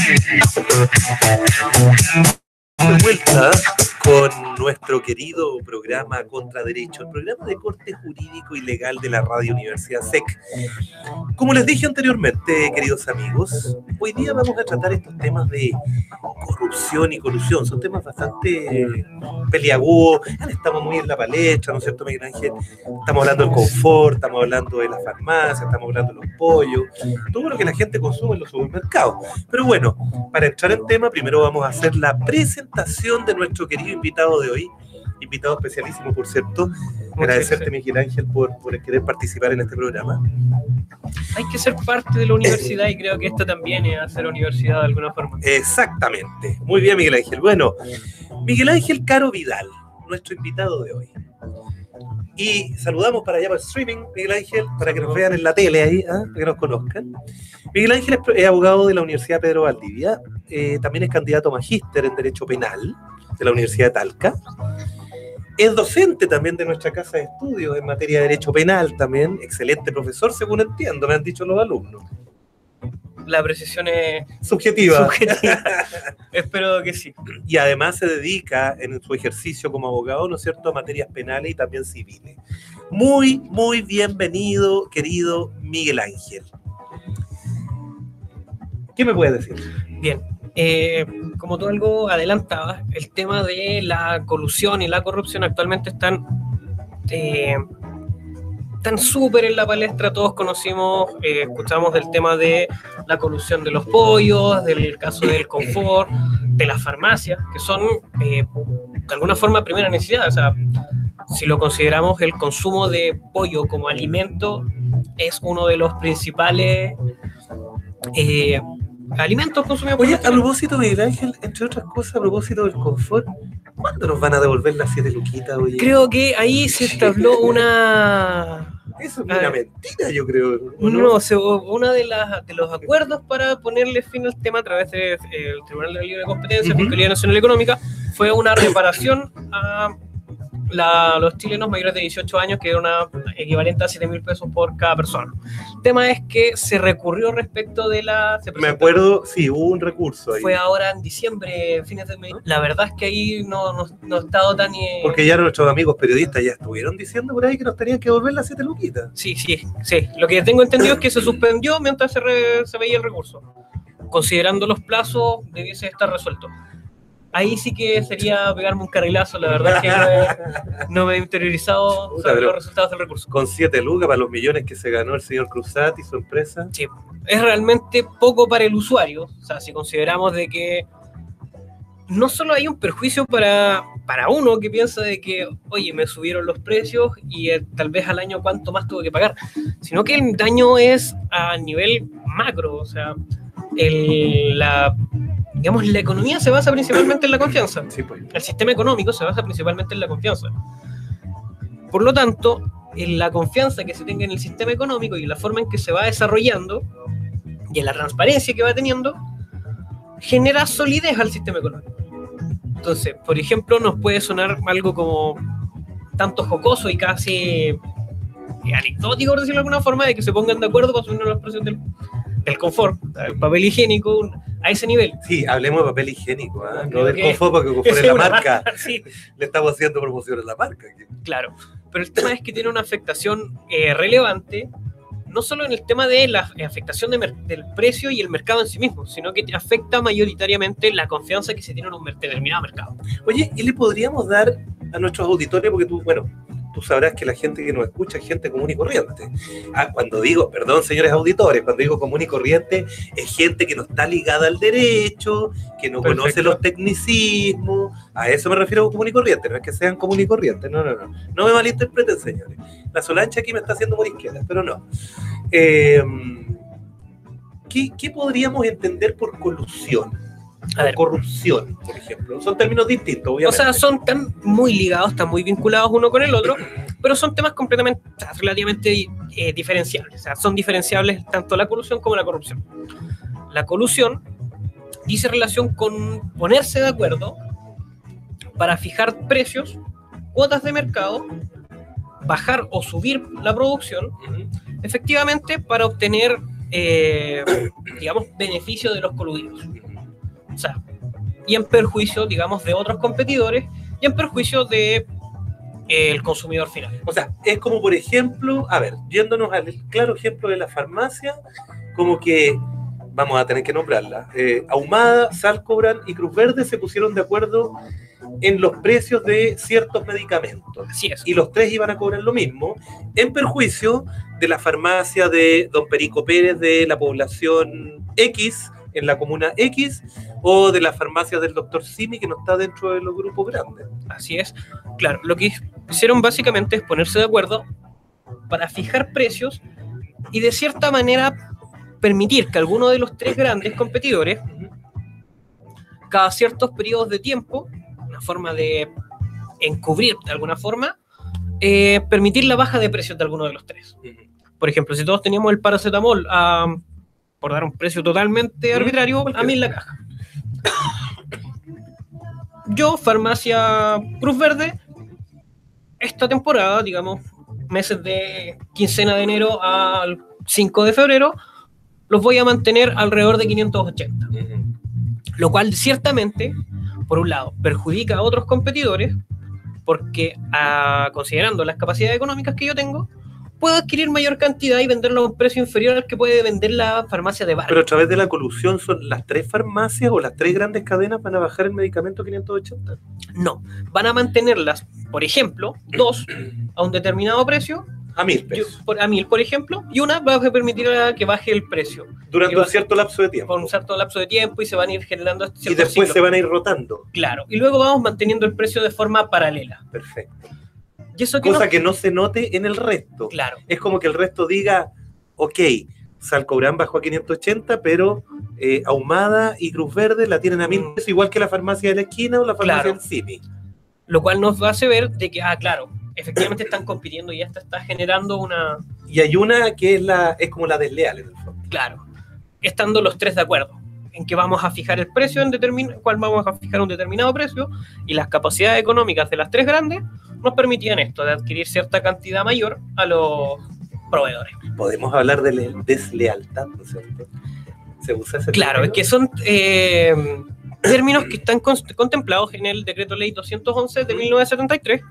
De vuelta con nuestro querido programa Contra Derecho, el programa de corte jurídico y legal de la Radio Universidad SEC. Como les dije anteriormente, queridos amigos, hoy día vamos a tratar estos temas de corrupción y colusión. Son temas bastante peliagudos, estamos muy en la palestra, ¿no es cierto, Miguel Ángel? Estamos hablando del confort, estamos hablando de la farmacia, estamos hablando de los pollos, todo lo que la gente consume en los supermercados. Pero bueno, para entrar en tema, primero vamos a hacer la presentación de nuestro querido invitado de hoy, invitado especialísimo, por cierto. Agradecerte, Miguel Ángel, por querer participar en este programa. Hay que ser parte de la universidad y creo que esto también es hacer universidad de alguna forma. Exactamente. Muy bien, Miguel Ángel. Bueno, Miguel Ángel Caro Vidal, nuestro invitado de hoy. Y saludamos para allá por streaming, Miguel Ángel, para que nos vean en la tele ahí, para que nos conozcan. Miguel Ángel es abogado de la Universidad Pedro Valdivia, también es candidato a magíster en Derecho Penal de la Universidad de Talca. Es docente también de nuestra casa de estudios en materia de Derecho Penal también, excelente profesor, según entiendo, me han dicho los alumnos. La precisión es subjetiva. Espero que sí. Y además se dedica en su ejercicio como abogado, ¿no es cierto?, a materias penales y también civiles. Muy, muy bienvenido, querido Miguel Ángel. ¿Qué me puedes decir? Bien, como tú algo adelantabas, el tema de la colusión y la corrupción actualmente están súper en la palestra. Todos conocimos, escuchamos del tema de la colusión de los pollos, del caso del confort, de las farmacias, que son de alguna forma primera necesidad. O sea, si lo consideramos, el consumo de pollo como alimento es uno de los principales alimentos consumidos por nosotros. Oye, a propósito, Miguel Ángel, entre otras cosas, a propósito del confort, ¿cuándo nos van a devolver las 7 luquitas? Oye? Creo que ahí se establó una... Eso es una mentira, yo creo. No, uno de los acuerdos para ponerle fin al tema a través del Tribunal de Libre Competencia, Fiscalía Nacional Económica, fue una reparación a los chilenos mayores de 18 años, que era una equivalente a 7.000 pesos por cada persona. El tema es que se recurrió respecto de me acuerdo, sí, hubo un recurso ahí. Fue ahora en diciembre, fines de mes. La verdad es que ahí no ha estado tan... Porque ya nuestros amigos periodistas ya estuvieron diciendo por ahí que nos tenían que devolver las 7 luquitas. Sí. Lo que tengo entendido es que se suspendió mientras se veía el recurso. Considerando los plazos, debiese estar resuelto. Ahí sí que sería pegarme un carrilazo, la verdad es que no me he interiorizado sobre los resultados del recurso. Con 7 lucas para los millones que se ganó el señor Cruzat y su empresa. Sí, es realmente poco para el usuario. O sea, si consideramos de que no solo hay un perjuicio para uno que piensa de que, oye, me subieron los precios y tal vez al año cuánto más tuve que pagar, sino que el daño es a nivel macro. O sea, la economía se basa principalmente en la confianza. Sí, pues. El sistema económico se basa principalmente en la confianza. Por lo tanto, en la confianza que se tenga en el sistema económico y en la forma en que se va desarrollando y en la transparencia que va teniendo, genera solidez al sistema económico. Entonces, por ejemplo, nos puede sonar algo como tanto jocoso y casi anecdótico, por decirlo de alguna forma, de que se pongan de acuerdo para subir los precios del confort, el papel higiénico, a ese nivel. Sí, hablemos de papel higiénico, no del confort, porque confort es la marca. Sí. Le estamos haciendo promoción a la marca. Claro, pero el tema es que tiene una afectación relevante, no solo en el tema de la afectación del precio y el mercado en sí mismo, sino que afecta mayoritariamente la confianza que se tiene en un determinado mercado. Oye, ¿y le podríamos dar a nuestros auditores, porque tú sabrás que la gente que nos escucha es gente común y corriente. Cuando digo, perdón señores auditores, cuando digo común y corriente, es gente que no está ligada al derecho, que no conoce los tecnicismos. A eso me refiero con común y corriente, no es que sean común y corriente, no me malinterpreten, señores. La Solancha aquí me está haciendo morisquera, pero no. ¿Qué podríamos entender por colusión? Corrupción, por ejemplo. Son términos distintos, obviamente. O sea, están muy ligados, están muy vinculados uno con el otro, pero son temas completamente, relativamente diferenciables. O sea, son diferenciables tanto la colusión como la corrupción. La colusión dice relación con ponerse de acuerdo para fijar precios, cuotas de mercado, bajar o subir la producción, efectivamente para obtener, beneficio de los coludidos. sea, y en perjuicio, digamos, de otros competidores y en perjuicio de el consumidor final. O sea, es como, por ejemplo, a ver, yéndonos al claro ejemplo de la farmacia, como que, vamos a tener que nombrarla, Ahumada, Salcobran y Cruz Verde se pusieron de acuerdo en los precios de ciertos medicamentos. Así es. Y los tres iban a cobrar lo mismo, en perjuicio de la farmacia de Don Perico Pérez de la población X, en la comuna X, o de las farmacias del doctor Simi, que no está dentro de los grupos grandes. Así es. Claro, lo que hicieron básicamente es ponerse de acuerdo para fijar precios y de cierta manera permitir que alguno de los tres grandes competidores, cada ciertos periodos de tiempo, una forma de encubrir de alguna forma, permitir la baja de precios de alguno de los tres. Por ejemplo, si todos teníamos el paracetamol por dar un precio totalmente arbitrario, a 1.000 la caja. Yo, farmacia Cruz Verde, esta temporada, digamos, meses de quincena de enero al 5 de febrero, los voy a mantener alrededor de 580. Lo cual, ciertamente, por un lado, perjudica a otros competidores, porque considerando las capacidades económicas que yo tengo, puedo adquirir mayor cantidad y venderlo a un precio inferior al que puede vender la farmacia de barrio. Pero a través de la colusión, ¿son las tres farmacias o las tres grandes cadenas van a bajar el medicamento a 580? No, van a mantenerlas, por ejemplo, dos a un determinado precio, A 1.000 pesos. a 1.000, por ejemplo, y una va a permitir que baje el precio. Durante un cierto lapso de tiempo. Por un cierto lapso de tiempo y se van a ir generando Y después ciclos. se van a ir rotando. Claro, y luego vamos manteniendo el precio de forma paralela. Perfecto. Y eso que Cosa que no se note en el resto. Claro. Es como que el resto diga, ok, Salcobran bajó a 580, pero Ahumada y Cruz Verde la tienen a 1.000 pesos, igual que la farmacia de la esquina o la farmacia Claro. del Simi. Lo cual nos hace ver de que, claro, efectivamente están compitiendo y esta está generando una... Y hay una que es como la desleal en el fondo. Claro, estando los tres de acuerdo en que vamos a fijar el precio, cuál vamos a fijar un determinado precio, y las capacidades económicas de las tres grandes nos permitían esto, de adquirir cierta cantidad mayor a los proveedores. Podemos hablar de deslealtad, ¿no es cierto? Se usa ese Claro, término. es que son términos que están contemplados en el Decreto Ley 211 de 1973,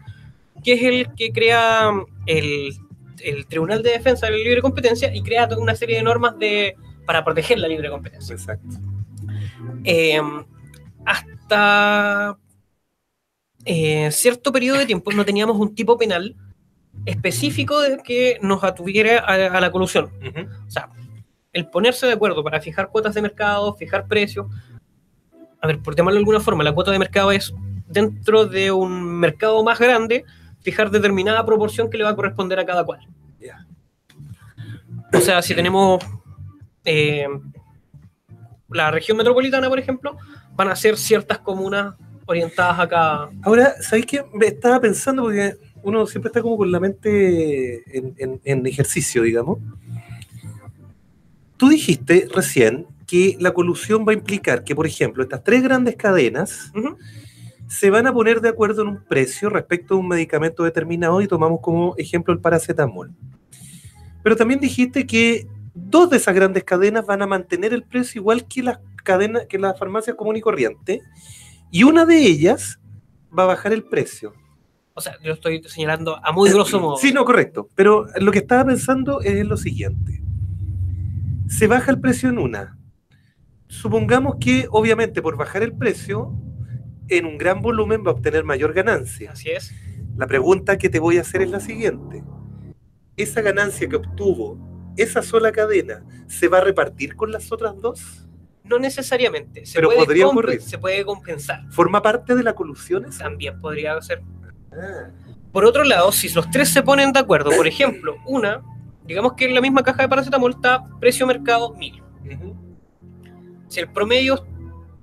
que es el que crea el Tribunal de Defensa de la Libre Competencia y crea toda una serie de normas para proteger la libre competencia. Exacto. Hasta cierto periodo de tiempo no teníamos un tipo penal específico de que nos atuviera a la colusión. O sea, el ponerse de acuerdo para fijar cuotas de mercado, fijar precios. A ver, por llamarlo de alguna forma, la cuota de mercado es dentro de un mercado más grande, fijar determinada proporción que le va a corresponder a cada cual. Yeah. O sea, si tenemos la región metropolitana, por ejemplo, van a ser ciertas comunas orientadas a cada... Ahora, ¿sabéis qué? Me estaba pensando, porque uno siempre está como con la mente en ejercicio, digamos. Tú dijiste recién que la colusión va a implicar que, por ejemplo, estas tres grandes cadenas se van a poner de acuerdo en un precio respecto a un medicamento determinado, y tomamos como ejemplo el paracetamol. Pero también dijiste que dos de esas grandes cadenas van a mantener el precio igual que las cadenas, que las farmacias común y corriente, y una de ellas va a bajar el precio. O sea, yo estoy señalando a muy grosso modo. Sí, no, correcto. Pero lo que estaba pensando es lo siguiente. Se baja el precio en una. Supongamos que, obviamente, por bajar el precio, en un gran volumen va a obtener mayor ganancia. Así es. La pregunta que te voy a hacer es la siguiente. ¿Esa ganancia que obtuvo esa sola cadena se va a repartir con las otras dos? No necesariamente. Pero podría ocurrir. Se puede compensar. ¿Forma parte de la colusión esa? También podría ser. Ah, Por otro lado, si los tres se ponen de acuerdo, por ejemplo, digamos que en la misma caja de paracetamol está precio mercado 1.000. Si el promedio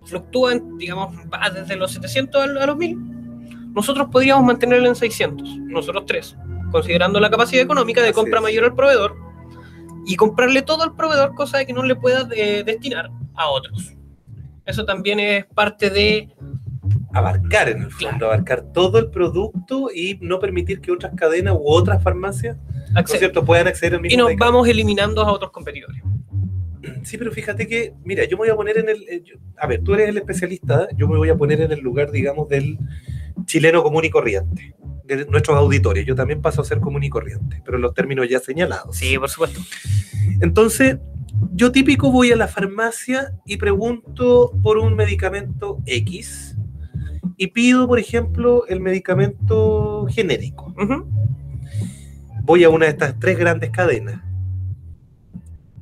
fluctúa, digamos, va desde los 700 a los 1.000, nosotros podríamos mantenerlo en 600, nosotros tres, considerando la capacidad económica de Así compra es. mayor al proveedor y comprarle todo al proveedor, cosa de que no le pueda destinar a otros. Eso también es parte de... abarcar, en el fondo, Claro. abarcar todo el producto y no permitir que otras cadenas u otras farmacias, ¿no es acceder. cierto?, puedan acceder al mismo Y nos medicamento. vamos eliminando a otros competidores. Sí, pero fíjate que, mira, yo me voy a poner en a ver, tú eres el especialista, yo me voy a poner en el lugar, digamos, del chileno común y corriente, de nuestros auditores. Yo también paso a ser común y corriente, pero en los términos ya señalados. Sí, por supuesto. Entonces, yo típico voy a la farmacia y pregunto por un medicamento X y pido, por ejemplo, el medicamento genérico. Uh-huh. Voy a una de estas 3 grandes cadenas.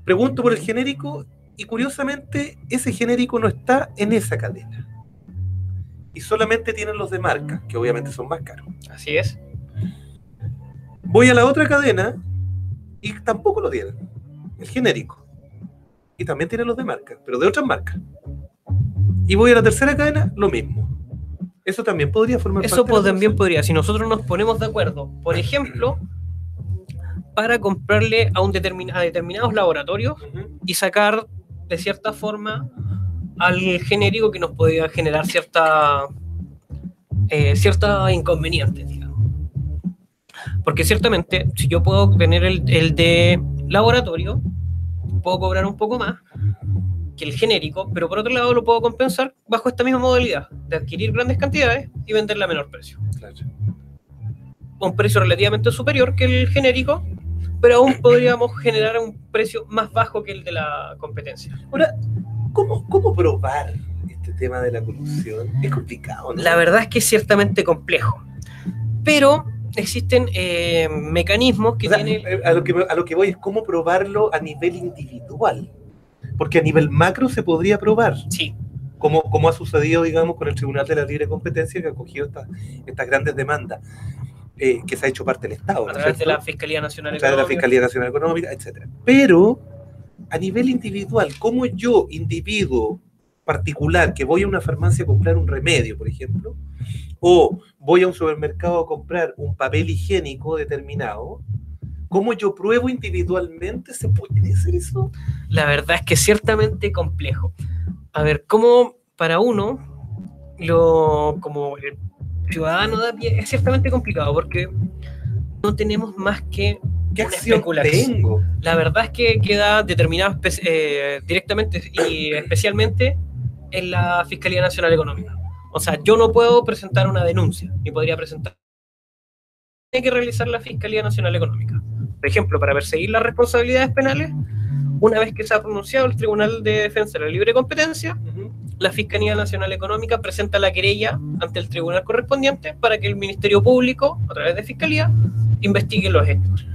Pregunto por el genérico y curiosamente ese genérico no está en esa cadena. Y solamente tienen los de marca, que obviamente son más caros. Así es. Voy a la otra cadena y tampoco lo tienen, el genérico. Y también tienen los de marca, pero de otras marcas. Y voy a la tercera cadena, lo mismo. Eso también podría formar Eso parte de la también podría, si nosotros nos ponemos de acuerdo, por ejemplo, para comprarle a determinados laboratorios y sacar de cierta forma al genérico que nos podría generar cierta inconvenientes, digamos. Porque ciertamente, si yo puedo tener el de laboratorio, puedo cobrar un poco más que el genérico, pero por otro lado lo puedo compensar bajo esta misma modalidad de adquirir grandes cantidades y venderla a menor precio. Claro. Un precio relativamente superior que el genérico, pero aún podríamos generar un precio más bajo que el de la competencia. Ahora, ¿cómo probar este tema de la corrupción? Es complicado, ¿no? La verdad es que es ciertamente complejo, pero existen mecanismos que tienen... A lo que voy es cómo probarlo a nivel individual, porque a nivel macro se podría probar. Sí. Como ha sucedido, digamos, con el Tribunal de la Libre Competencia, que ha acogido estas grandes demandas, que se ha hecho parte del Estado, a través de la Fiscalía Nacional Económica. A través de la Fiscalía Nacional Económica, etc. Pero, a nivel individual, ¿cómo yo, individuo particular, que voy a una farmacia a comprar un remedio, por ejemplo, o voy a un supermercado a comprar un papel higiénico determinado, cómo yo pruebo individualmente? ¿Se puede hacer eso? La verdad es que es ciertamente complejo. A ver, ¿cómo para uno, como el ciudadano de a pie, es ciertamente complicado porque no tenemos más que ¿Qué acción tengo? La verdad es que queda determinado directamente y especialmente en la Fiscalía Nacional Económica. O sea, yo no puedo presentar una denuncia, ni podría presentar. Tiene que realizar la Fiscalía Nacional Económica. Por ejemplo, para perseguir las responsabilidades penales, una vez que se ha pronunciado el Tribunal de Defensa de la Libre Competencia, la Fiscalía Nacional Económica presenta la querella ante el tribunal correspondiente para que el Ministerio Público, a través de Fiscalía, investigue los hechos.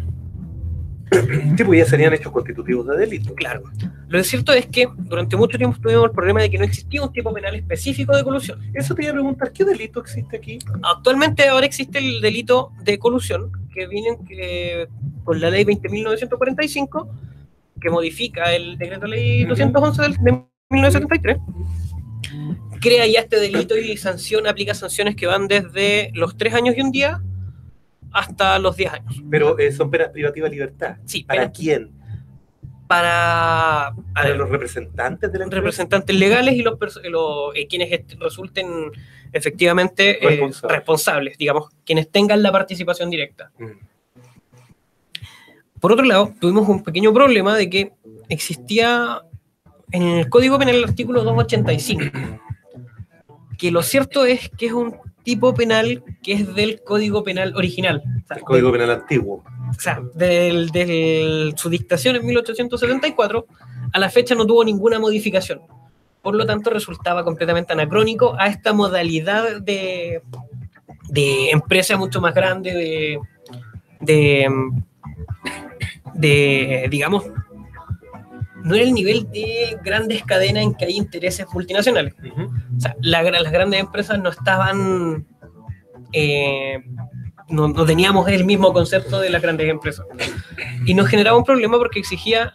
Sí, pues ya serían hechos constitutivos de delito. Claro. Lo cierto es que durante mucho tiempo tuvimos el problema de que no existía un tipo penal específico de colusión. Eso te iba a preguntar, ¿qué delito existe aquí? Actualmente ahora existe el delito de colusión, que viene con la ley 20.945, que modifica el decreto ley 211 de 1973. Crea ya este delito y aplica sanciones que van desde los 3 años y un día hasta los 10 años. Pero son penas privativas de libertad. Sí. ¿Para quién? Para los representantes de la empresa. Representantes legales y quienes resulten efectivamente responsables, digamos, quienes tengan la participación directa. Por otro lado, tuvimos un pequeño problema de que existía en el Código Penal el artículo 285, que lo cierto es que es un tipo penal que es del Código Penal original. O sea, el Código Penal antiguo. O sea, de su dictación en 1874, a la fecha no tuvo ninguna modificación. Por lo tanto, resultaba completamente anacrónico a esta modalidad de empresa mucho más grande, digamos, no era el nivel de grandes cadenas en que hay intereses multinacionales. O sea, las grandes empresas no estaban... no teníamos el mismo concepto de las grandes empresas. Y nos generaba un problema porque exigía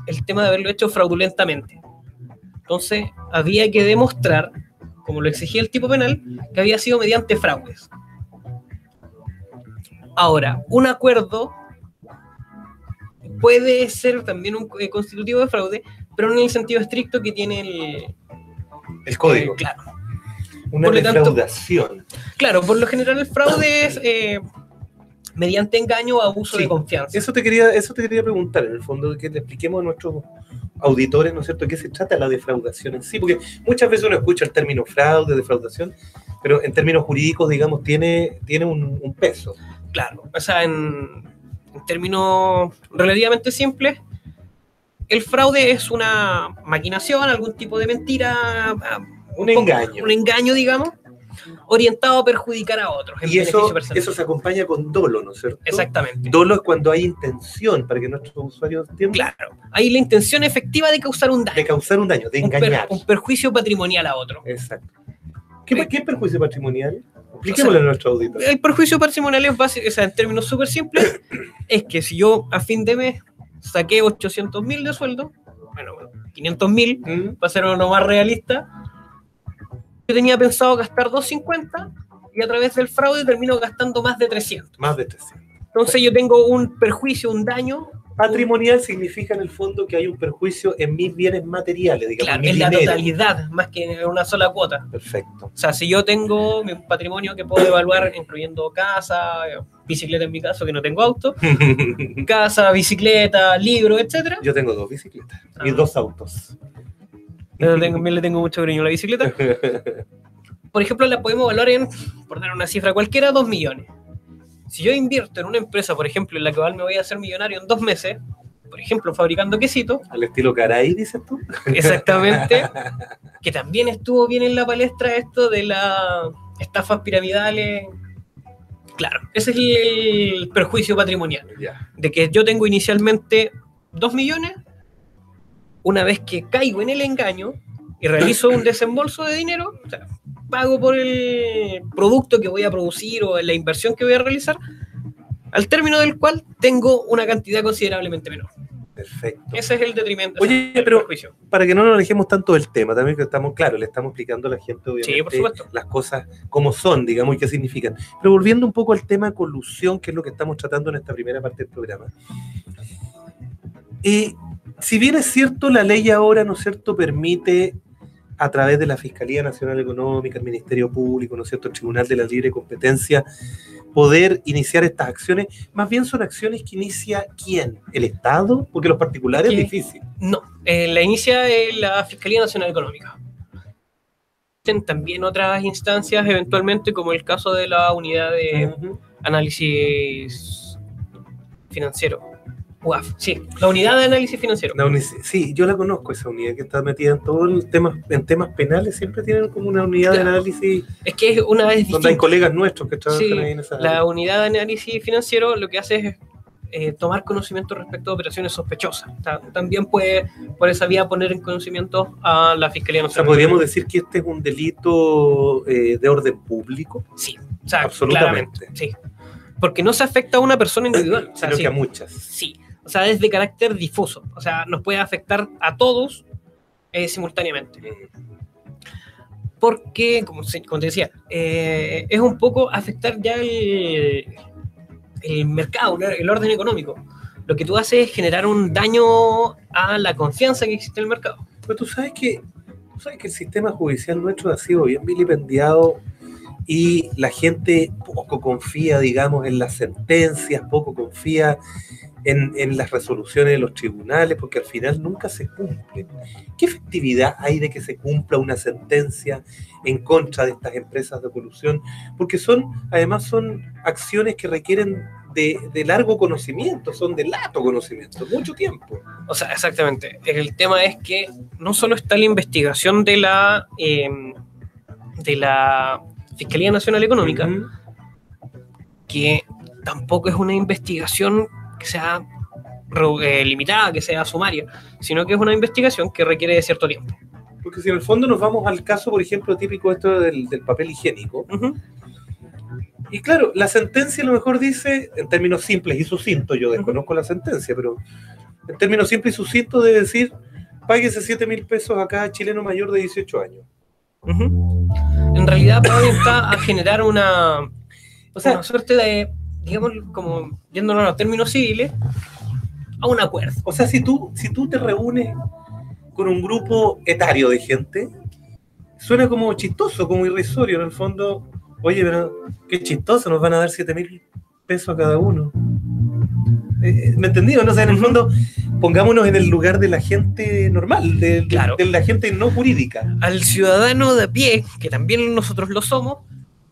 el tema de haberlo hecho fraudulentamente. Entonces, había que demostrar, como lo exigía el tipo penal, que había sido mediante fraudes. Ahora, un acuerdo puede ser también un constitutivo de fraude, pero no en el sentido estricto que tiene el código. Claro. Una defraudación. Claro, por lo general el fraude es mediante engaño o abuso de confianza. Eso te quería preguntar, en el fondo, que le expliquemos a nuestros auditores, ¿no es cierto?, de qué se trata la defraudación en sí, porque muchas veces uno escucha el término fraude, defraudación, pero en términos jurídicos, digamos, tiene un peso. Claro, o sea, en términos relativamente simples, el fraude es una maquinación, algún tipo de mentira, Un engaño, digamos, orientado a perjudicar a otros. Y eso se acompaña con dolo, ¿no es cierto? Exactamente. Dolo es cuando hay intención, para que nuestros usuarios entiendan. Claro, hay la intención efectiva de causar un daño. De engañar. Un perjuicio patrimonial a otro. Exacto. ¿Qué es perjuicio patrimonial? Expliquémosle a nuestro auditor. El perjuicio patrimonial es básico, o sea, en términos súper simples, es que si yo a fin de mes saqué 800.000 de sueldo, bueno, 500.000, para ser uno más realista, yo tenía pensado gastar 250 y a través del fraude termino gastando más de 300. Más de 300. Entonces yo tengo un perjuicio, un daño. Patrimonial significa en el fondo que hay un perjuicio en mis bienes materiales, digamos. Claro, en la totalidad, más que en una sola cuota. Perfecto. O sea, si yo tengo mi patrimonio que puedo evaluar incluyendo casa, bicicleta en mi caso, que no tengo auto, casa, bicicleta, libro, etcétera. Yo tengo 2 bicicletas y 2 autos. También le tengo mucho cariño a la bicicleta. Por ejemplo, la podemos evaluar en, por dar una cifra cualquiera, 2 millones. Si yo invierto en una empresa, por ejemplo, en la que me voy a hacer millonario en 2 meses, por ejemplo, fabricando quesitos. Al estilo Caray, dices tú. Exactamente. Que también estuvo bien en la palestra esto de las estafas piramidales. Claro, ese es el perjuicio patrimonial. Yeah. De que yo tengo inicialmente 2 millones, una vez que caigo en el engaño y realizo un desembolso de dinero, o sea, pago por el producto que voy a producir o la inversión que voy a realizar, al término del cual tengo una cantidad considerablemente menor. Perfecto. Ese es el detrimento. Oye, pero para que no nos alejemos tanto del tema, también que estamos, claro, le estamos explicando a la gente, obviamente, sí, por supuesto, las cosas como son, digamos, y qué significan. Pero volviendo un poco al tema colusión, que es lo que estamos tratando en esta primera parte del programa. Si bien es cierto, la ley ahora, ¿no es cierto?, permite a través de la Fiscalía Nacional Económica, el Ministerio Público, ¿no es cierto?, el Tribunal de la Libre Competencia, poder iniciar estas acciones. Más bien son acciones que inicia ¿quién? ¿El Estado? Porque los particulares es difícil. No, la inicia la Fiscalía Nacional Económica. También otras instancias, eventualmente, como el caso de la Unidad de Análisis Financiero. UAF, sí, la Unidad de Análisis Financiero. Sí, yo la conozco, esa unidad que está metida en todos los temas, en temas penales, siempre tienen como una unidad de análisis. Es que es una vez distinta. Donde hay colegas nuestros que trabajan ahí en esa área. La Unidad de Análisis Financiero lo que hace es tomar conocimiento respecto a operaciones sospechosas. También puede, por esa vía, poner en conocimiento a la Fiscalía Nacional. O sea, ¿podríamos decir que este es un delito de orden público? Sí, o sea, absolutamente. Sí, porque no se afecta a una persona individual. O sea, sino que a muchas. Sí. O sea, es de carácter difuso. O sea, nos puede afectar a todos simultáneamente. Porque, como te decía, es un poco afectar ya el mercado, el orden económico. Lo que tú haces es generar un daño a la confianza que existe en el mercado. Pero tú sabes que el sistema judicial nuestro ha sido bien vilipendiado y la gente poco confía, digamos, en las sentencias, poco confía en las resoluciones de los tribunales, porque al final nunca se cumplen. ¿Qué efectividad hay de que se cumpla una sentencia en contra de estas empresas de colusión? Porque además son acciones que requieren de largo conocimiento, son de lato conocimiento, mucho tiempo. O sea, exactamente. El tema es que no solo está la investigación de la Fiscalía Nacional Económica, que tampoco es una investigación que sea limitada, que sea sumaria, sino que es una investigación que requiere de cierto tiempo. Porque si en el fondo nos vamos al caso, por ejemplo, típico esto del papel higiénico, y claro, la sentencia a lo mejor dice, en términos simples y sucintos, yo desconozco la sentencia, pero en términos simples y sucintos debe decir, páguese 7.000 pesos a cada chileno mayor de 18 años. En realidad está a generar una suerte de, digamos, como yéndonos a los términos civiles, a un acuerdo. O sea, si tú te reúnes con un grupo etario de gente, suena como chistoso, como irrisorio, en el fondo. Oye, pero qué chistoso, nos van a dar 7.000 pesos a cada uno. ¿Me entendí? No sé, en el fondo, pongámonos en el lugar de la gente normal, Claro. de la gente no jurídica. Al ciudadano de a pie, que también nosotros lo somos,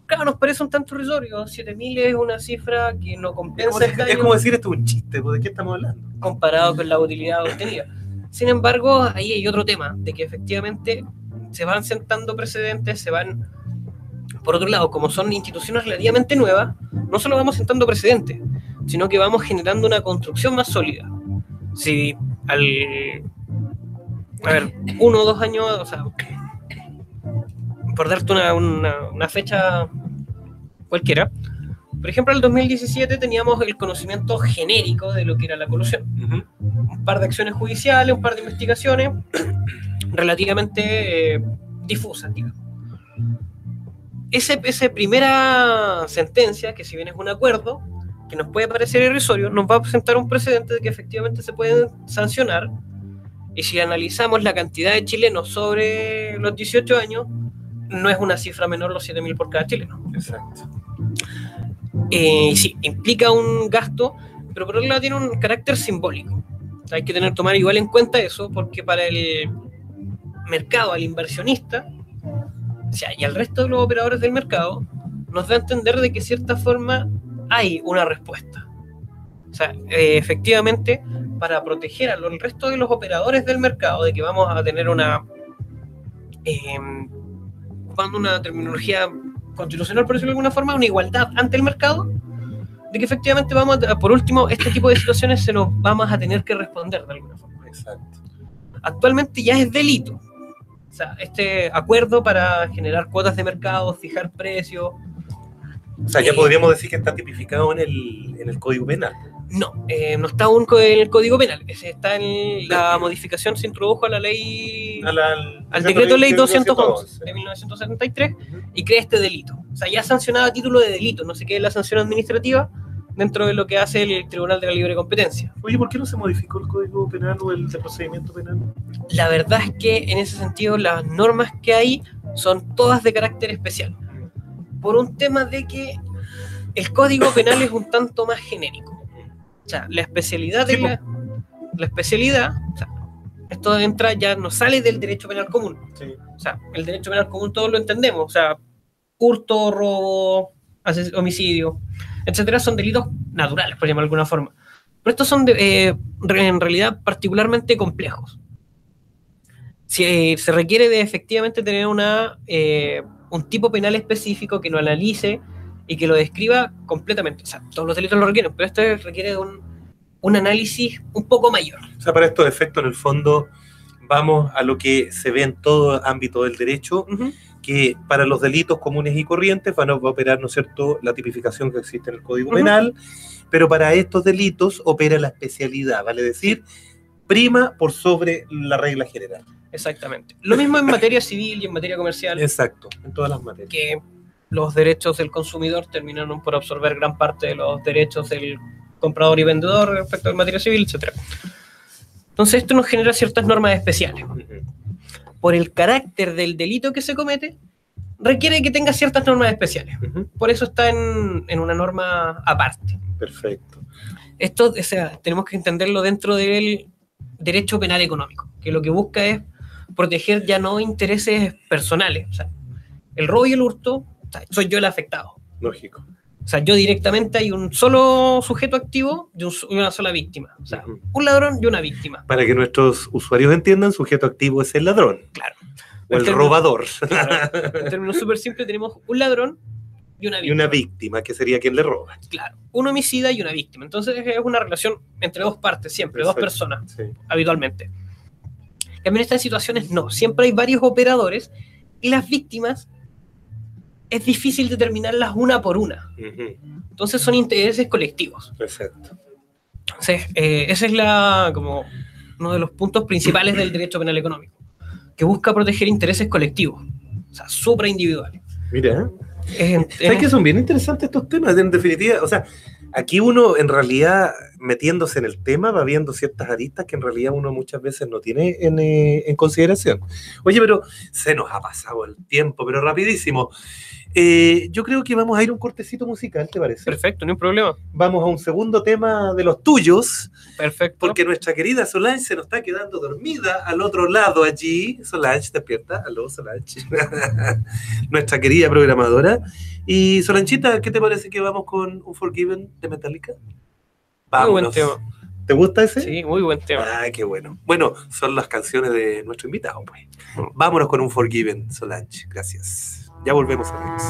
claro, nos parece un tanto irrisorio. 7.000 es una cifra que no compensa el Es daño como decir, esto es un chiste, ¿de qué estamos hablando? comparado con la utilidad obtenida. Sin embargo, ahí hay otro tema, de que efectivamente se van sentando precedentes, por otro lado, como son instituciones relativamente nuevas, no solo vamos sentando precedentes, sino que vamos generando una construcción más sólida. Si a ver, 1 o 2 años, o sea, por darte una fecha cualquiera, por ejemplo, en el 2017 teníamos el conocimiento genérico de lo que era la colusión. Un par de acciones judiciales, un par de investigaciones relativamente difusas, digamos. Esa primera sentencia, que si bien es un acuerdo, que nos puede parecer irrisorio, nos va a presentar un precedente de que efectivamente se pueden sancionar, y si analizamos la cantidad de chilenos sobre los 18 años, no es una cifra menor los 7.000 por cada chileno. Exacto. Sí, implica un gasto, pero por otro lado tiene un carácter simbólico. Hay que tomar igual en cuenta eso, porque para el mercado, al inversionista, o sea, y al resto de los operadores del mercado, nos da a entender de que de cierta forma hay una respuesta. O sea, efectivamente, para proteger al resto de los operadores del mercado de que vamos a tener ocupando una terminología constitucional, por decirlo de alguna forma, una igualdad ante el mercado, de que efectivamente por último, este tipo de situaciones se nos vamos a tener que responder de alguna forma. Exacto. Actualmente ya es delito. O sea, este acuerdo para generar cuotas de mercado, fijar precios. O sea, ya podríamos decir que está tipificado en el Código Penal. No, no está aún en el Código Penal. Está en la modificación, se introdujo a la ley, al decreto ley 211 de 1973 y crea este delito. O sea, ya sancionado a título de delito, no sé qué es la sanción administrativa dentro de lo que hace el Tribunal de la Libre Competencia. Oye, ¿por qué no se modificó el Código Penal o el de procedimiento penal? La verdad es que en ese sentido las normas que hay son todas de carácter especial. Por un tema de que el Código Penal es un tanto más genérico. O sea, la especialidad de la especialidad, o sea, esto entra, ya no sale del derecho penal común. Sí. O sea, el derecho penal común todos lo entendemos. O sea, hurto, robo, homicidio, etcétera, son delitos naturales, por llamarlo de alguna forma. Pero estos son en realidad particularmente complejos. Si se requiere de efectivamente tener un tipo penal específico que lo analice y que lo describa completamente. O sea, todos los delitos lo requieren, pero esto requiere de un análisis un poco mayor. O sea, para estos efectos, en el fondo, vamos a lo que se ve en todo ámbito del derecho, que para los delitos comunes y corrientes van a operar, ¿no es cierto?, la tipificación que existe en el Código Penal, pero para estos delitos opera la especialidad, vale decir, prima por sobre la regla general. Exactamente. Lo mismo en materia civil y en materia comercial. Exacto, en todas las materias. Que los derechos del consumidor terminaron por absorber gran parte de los derechos del comprador y vendedor respecto a materia civil, etc. Entonces esto nos genera ciertas normas especiales. Por el carácter del delito que se comete, requiere que tenga ciertas normas especiales. Por eso está en una norma aparte. Perfecto. Esto, o sea, tenemos que entenderlo dentro del derecho penal económico, que lo que busca es proteger ya no intereses personales. O sea, el robo y el hurto, o sea, soy yo el afectado. Lógico. O sea, yo directamente hay un solo sujeto activo y una sola víctima. O sea, un ladrón y una víctima. Para que nuestros usuarios entiendan, sujeto activo es el ladrón. Claro. O el robador. Claro. En términos súper simples tenemos un ladrón y una víctima. Y una víctima, que sería quien le roba. Claro. Un homicida y una víctima. Entonces es una relación entre dos partes, siempre, Perfecto. dos personas, Sí. habitualmente. En estas situaciones no. Siempre hay varios operadores y las víctimas es difícil determinarlas una por una. Entonces son intereses colectivos. Exacto. Entonces, ese es como uno de los puntos principales del derecho penal económico, que busca proteger intereses colectivos, o sea, supraindividuales. Mira, ¿sabes que son bien interesantes estos temas? En definitiva, o sea, aquí uno en realidad, metiéndose en el tema, va viendo ciertas aristas que en realidad uno muchas veces no tiene en consideración. Oye, pero se nos ha pasado el tiempo, pero rapidísimo. Yo creo que vamos a ir a un cortecito musical, ¿te parece? Perfecto, no hay problema. Vamos a un segundo tema de los tuyos, Perfecto. porque nuestra querida Solange se nos está quedando dormida al otro lado allí. Solange, despierta. Aló, Solange. Nuestra querida programadora. Y Solanchita, ¿qué te parece que vamos con Unforgiven de Metallica? Muy buen Vámonos. tema. ¿Te gusta ese? Sí, muy buen tema. Ah, qué bueno. Bueno, son las canciones de nuestro invitado, pues. Vámonos con Unforgiven, Solange. Gracias. Ya volvemos, amigos.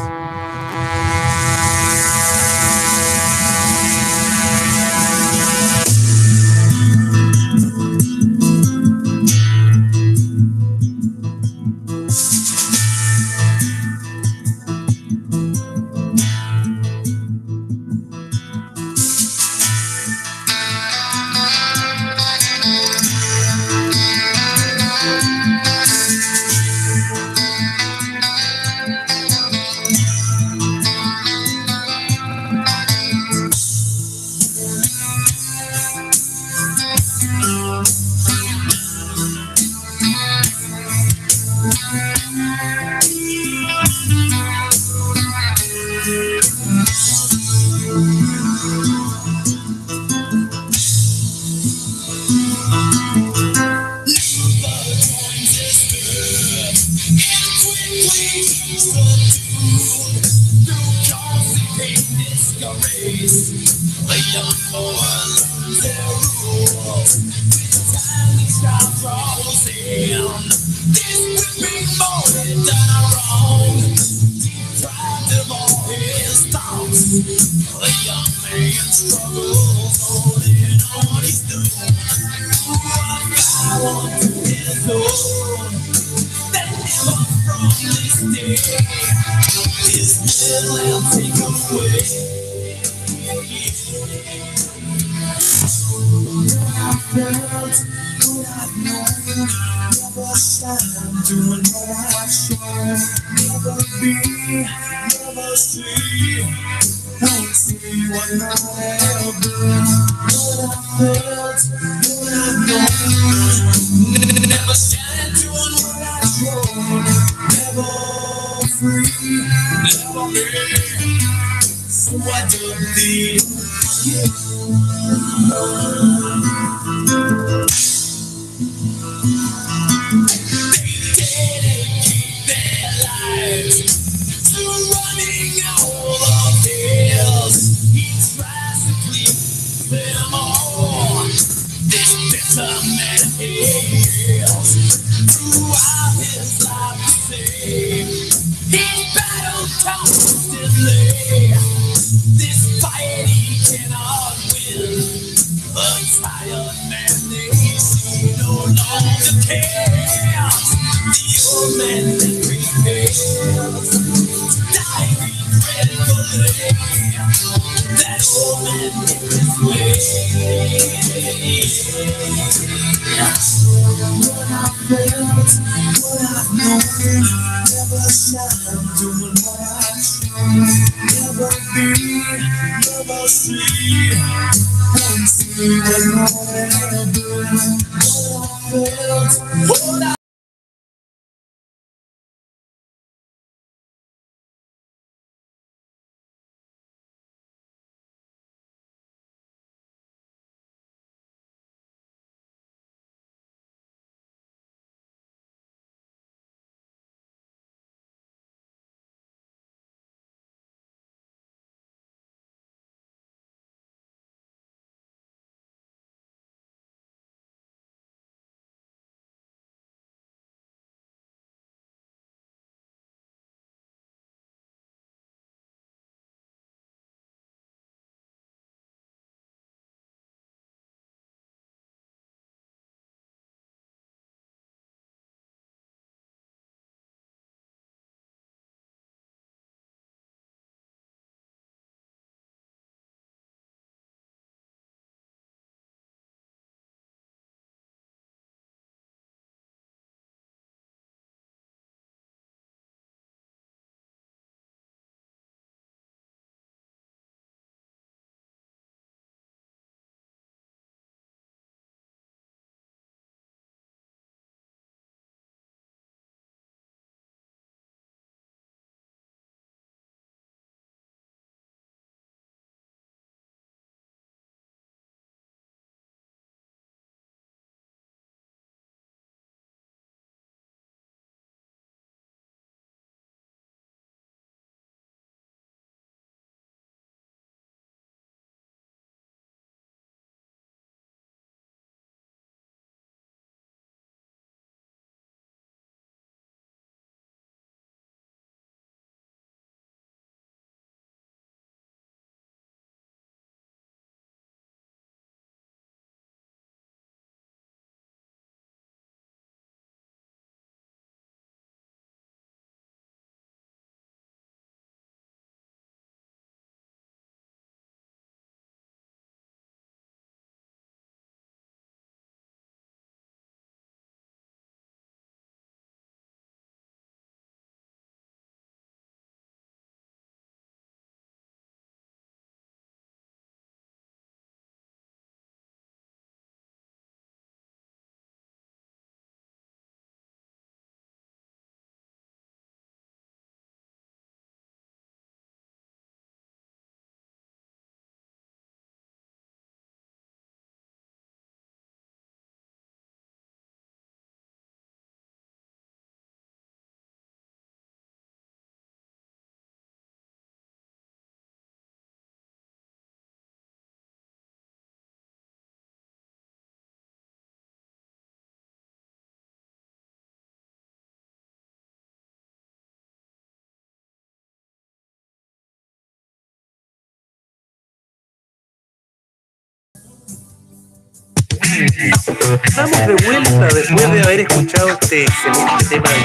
Estamos de vuelta después de haber escuchado este excelente tema de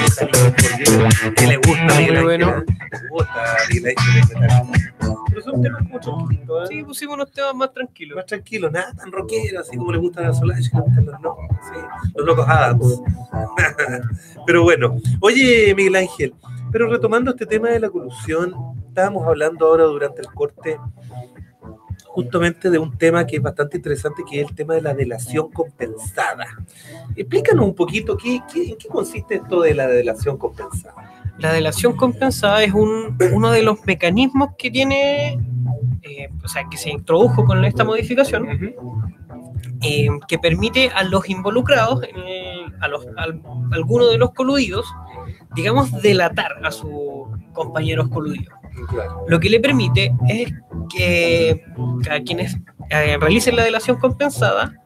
Metallica, que le gusta a Miguel Ángel. Bueno. Le gusta a Miguel Ángel de Metallica. Pero son temas como tranquilitos, ¿eh? Sí, pusimos unos temas más tranquilos. Más tranquilos, nada tan rockero, así como le gusta a Solange, que gustan los locos, sí, los locos Adams. Pero bueno, oye Miguel Ángel, pero retomando este tema de la colusión, estábamos hablando ahora durante el corte justamente de un tema que es bastante interesante, que es el tema de la delación compensada. Explícanos un poquito en qué consiste esto de la delación compensada. La delación compensada es uno de los mecanismos que tiene, o sea, que se introdujo con esta modificación, que permite a los involucrados, a alguno de los coludidos, digamos, delatar a sus compañeros coludidos. Claro. Lo que le permite es que a quienes realicen la delación compensada,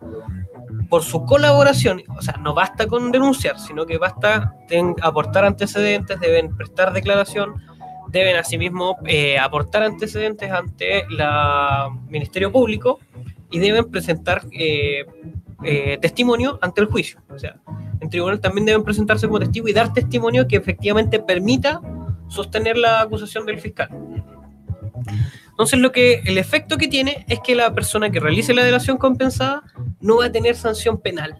por su colaboración, o sea, no basta con denunciar, sino que basta aportar antecedentes, deben prestar declaración, deben asimismo aportar antecedentes ante el Ministerio Público y deben presentar testimonio ante el juicio. O sea, en tribunal también deben presentarse como testigo y dar testimonio que efectivamente permita sostener la acusación del fiscal. Entonces el efecto que tiene es que la persona que realice la delación compensada no va a tener sanción penal,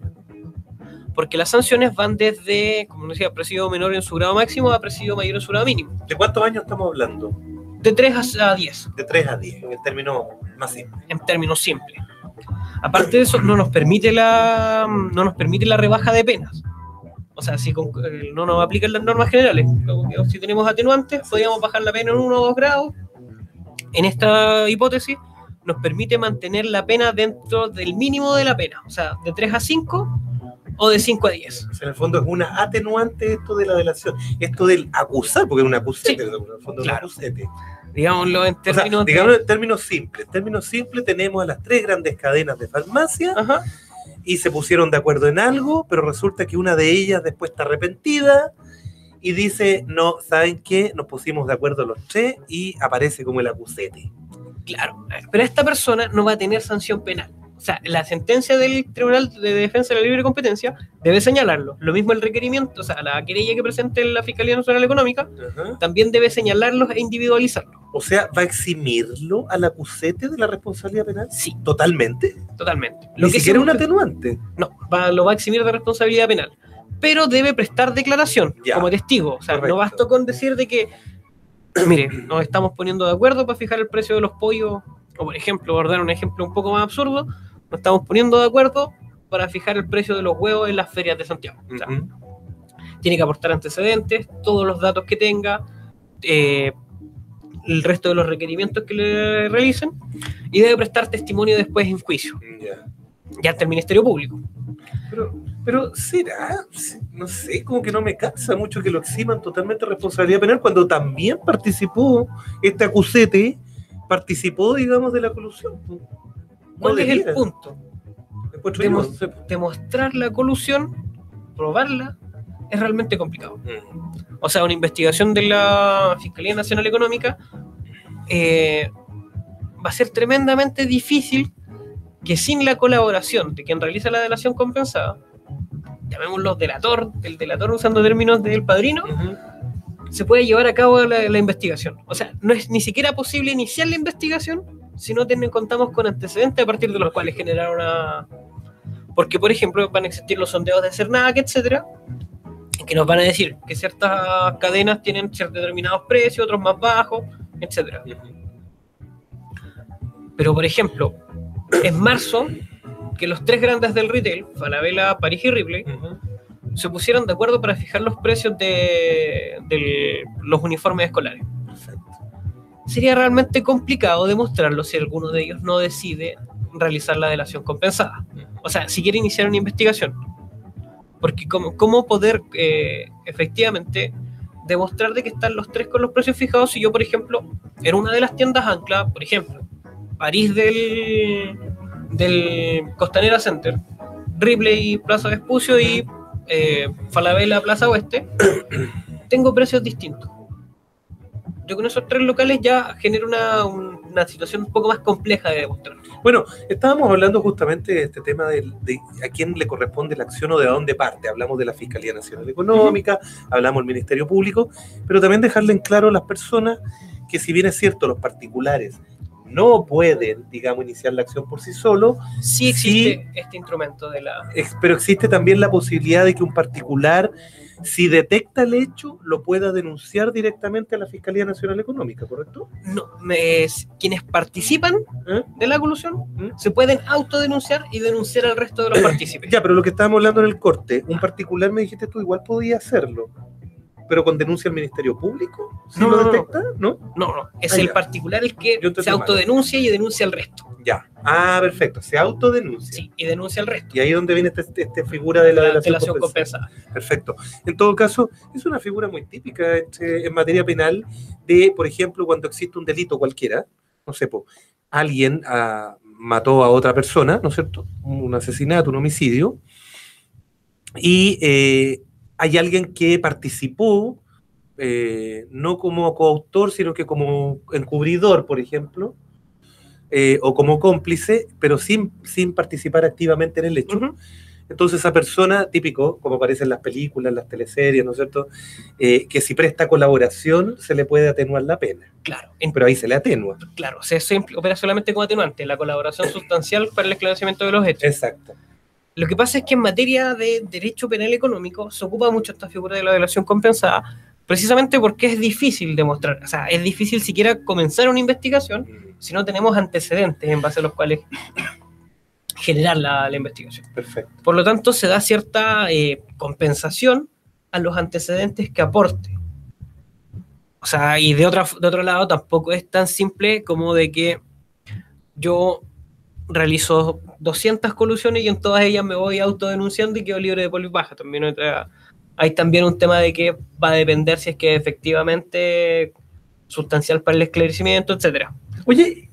porque las sanciones van desde, como decía, presidio menor en su grado máximo a presidio mayor en su grado mínimo. ¿De cuántos años estamos hablando? De 3 a 10. De 3 a 10, en el término más simple. En términos simples. Aparte de eso, no nos permite la rebaja de penas. O sea, si no nos aplican las normas generales, si tenemos atenuantes, podríamos bajar la pena en 1 o 2 grados. En esta hipótesis, nos permite mantener la pena dentro del mínimo de la pena, o sea, de 3 a 5 o de 5 a 10. O sea, en el fondo es una atenuante esto de la delación, esto del acusar, porque es un acusete, Sí, en el fondo claro. es un acusete. Digámoslo en términos digámoslo en términos simples. En términos simples tenemos a las 3 grandes cadenas de farmacia. Ajá. Y se pusieron de acuerdo en algo, pero resulta que una de ellas después está arrepentida y dice, no, ¿saben qué? Nos pusimos de acuerdo los 3 y aparece como el acusete. Claro, pero esta persona no va a tener sanción penal. O sea, la sentencia del Tribunal de Defensa de la Libre Competencia debe señalarlo. Lo mismo el requerimiento, o sea, la querella que presente la Fiscalía Nacional Económica, también debe señalarlos e individualizarlos. O sea, ¿va a eximirlo al acusete de la responsabilidad penal? Sí. ¿Totalmente? Totalmente. Ni siquiera un atenuante. No, lo va a eximir de responsabilidad penal. Pero debe prestar declaración como testigo. O sea, correcto. No basta con decir de que, mire, nos estamos poniendo de acuerdo para fijar el precio de los pollos, o por ejemplo, por dar un ejemplo un poco más absurdo, nos estamos poniendo de acuerdo para fijar el precio de los huevos en las ferias de Santiago. O sea, tiene que aportar antecedentes, todos los datos que tenga, el resto de los requerimientos que le realicen, y debe prestar testimonio después en juicio, ya ante el Ministerio Público. Pero será, no sé, como que no me cansa mucho que lo eximan totalmente de responsabilidad penal cuando también participó este acusete, digamos, de la colusión. ¿Cuál es el punto? Demostrar la colusión, probarla, es realmente complicado. O sea, una investigación de la Fiscalía Nacional Económica va a ser tremendamente difícil que sin la colaboración de quien realiza la delación compensada, llamémoslo el delator usando términos del padrino, se puede llevar a cabo la investigación. O sea, no es ni siquiera posible iniciar la investigación si no contamos con antecedentes a partir de los cuales generar una... Porque, por ejemplo, van a existir los sondeos de CERNAC, etcétera, que nos van a decir que ciertas cadenas tienen ciertos determinados precios, otros más bajos, etcétera. Pero, por ejemplo, en marzo, que los 3 grandes del retail, Falabella, París y Ripley, se pusieron de acuerdo para fijar los precios de los uniformes escolares. Sería realmente complicado demostrarlo si alguno de ellos no decide realizar la delación compensada. O sea, si quiere iniciar una investigación. Porque ¿cómo poder efectivamente demostrar de que están los 3 con los precios fijados si yo, por ejemplo, en una de las tiendas ancla, por ejemplo, París del Costanera Center, Ripley Plaza Vespucio y Falabella Plaza Oeste, tengo precios distintos? Yo con esos 3 locales ya genero una situación un poco más compleja de demostrar. Bueno, estábamos hablando justamente de este tema de a quién le corresponde la acción o de a dónde parte. Hablamos de la Fiscalía Nacional Económica, hablamos del Ministerio Público, pero también dejarle en claro a las personas que si bien es cierto, los particulares no pueden, digamos, iniciar la acción por sí solos. Sí existe este instrumento de la... Pero existe también la posibilidad de que un particular, si detecta el hecho, lo pueda denunciar directamente a la Fiscalía Nacional Económica, ¿correcto? No, quienes participan de la colusión se pueden autodenunciar y denunciar al resto de los partícipes. Ya, pero lo que estábamos hablando en el corte, un particular, me dijiste tú, igual podía hacerlo, pero con denuncia al Ministerio Público, si lo detecta, ¿no? No, es el particular el que se autodenuncia y denuncia al resto. Ya, perfecto, se autodenuncia. Sí, y denuncia al resto. Y ahí es donde viene esta figura de la delación compensada. Perfecto. En todo caso, es una figura muy típica en materia penal de, por ejemplo, cuando existe un delito cualquiera, no sé, alguien mató a otra persona, ¿no es cierto? Un asesinato, un homicidio, y hay alguien que participó, no como coautor, sino que como encubridor, por ejemplo, o como cómplice, pero sin participar activamente en el hecho. Entonces esa persona, típico, como aparece en las películas, en las teleseries, ¿no es cierto?, que si presta colaboración se le puede atenuar la pena. Claro. Pero ahí se le atenúa. Claro, se opera solamente como atenuante, la colaboración sustancial para el esclarecimiento de los hechos. Exacto. Lo que pasa es que en materia de derecho penal económico se ocupa mucho esta figura de la delación compensada, precisamente porque es difícil demostrar, o sea, es difícil siquiera comenzar una investigación si no tenemos antecedentes en base a los cuales generar la investigación. Perfecto. Por lo tanto, se da cierta compensación a los antecedentes que aporte. O sea, y de otro lado tampoco es tan simple como de que yo realizo 200 colusiones y en todas ellas me voy autodenunciando y quedo libre de polvo y paja. También hay también un tema de que va a depender si es que efectivamente sustancial para el esclarecimiento, etcétera. Oye,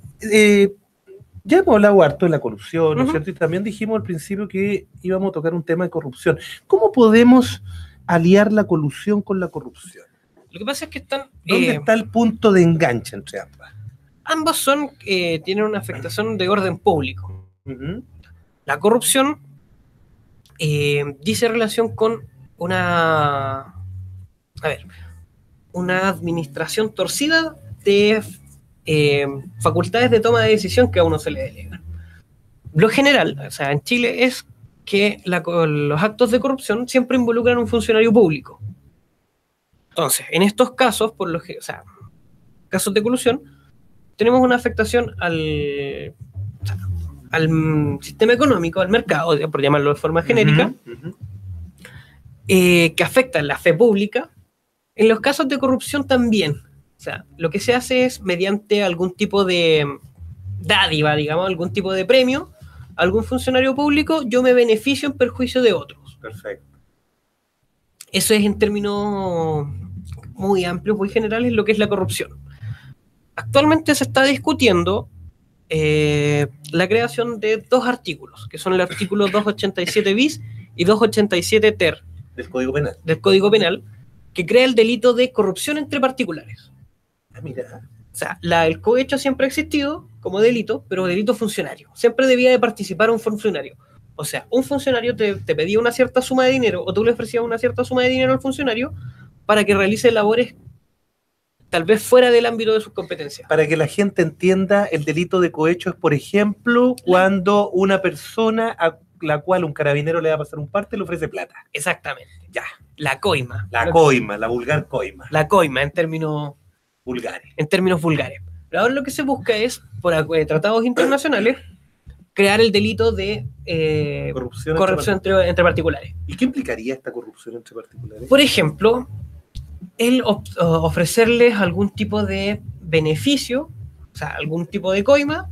ya hemos hablado harto de la corrupción, ¿no es cierto? Y también dijimos al principio que íbamos a tocar un tema de corrupción. ¿Cómo podemos aliar la colusión con la corrupción? Lo que pasa es que están... ¿Dónde está el punto de enganche entre ambas? Ambas tienen una afectación de orden público. La corrupción dice relación con una administración torcida de facultades de toma de decisión que a uno se le delegan. Lo general, o sea, en Chile es que los actos de corrupción siempre involucran a un funcionario público. Entonces, en estos casos, casos de colusión, tenemos una afectación al sistema económico, al mercado, por llamarlo de forma genérica, que afecta la fe pública. En los casos de corrupción también. O sea, lo que se hace es mediante algún tipo de dádiva, digamos, algún tipo de premio, algún funcionario público, yo me beneficio en perjuicio de otros. Perfecto. Eso es en términos muy amplios, muy generales, lo que es la corrupción. Actualmente se está discutiendo la creación de dos artículos, que son el artículo 287 bis y 287 ter del Código Penal. Del Código Penal, que crea el delito de corrupción entre particulares. Mira. O sea, el cohecho siempre ha existido como delito, pero delito funcionario. Siempre debía de participar un funcionario. O sea, un funcionario te pedía una cierta suma de dinero, o tú le ofrecías una cierta suma de dinero al funcionario para que realice labores tal vez fuera del ámbito de sus competencias. Para que la gente entienda, el delito de cohecho es, por ejemplo, cuando una persona a la cual un carabinero le va a pasar un parte le ofrece plata. Exactamente. Ya. La coima. La vulgar coima. La coima, en términos vulgares. Pero ahora lo que se busca es, por tratados internacionales, crear el delito de corrupción entre particulares. ¿Y qué implicaría esta corrupción entre particulares? Por ejemplo, el ofrecerles algún tipo de beneficio, o sea, algún tipo de coima,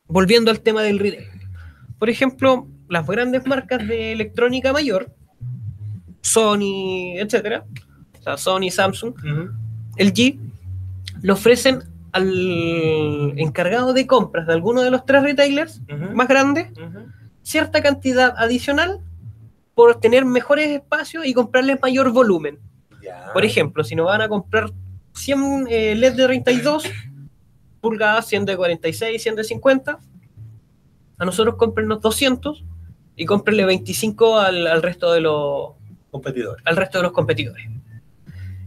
volviendo al tema del retail. Por ejemplo, las grandes marcas de electrónica mayor, Sony, etcétera, o sea, Sony, Samsung, LG, le ofrecen al encargado de compras de alguno de los 3 retailers más grandes cierta cantidad adicional por tener mejores espacios y comprarles mayor volumen. Por ejemplo, si no van a comprar 100 LED de 32 pulgadas, 100 de 46, 100 de 50. A nosotros cómprennos 200 y cómprenle 25 al resto de los competidores.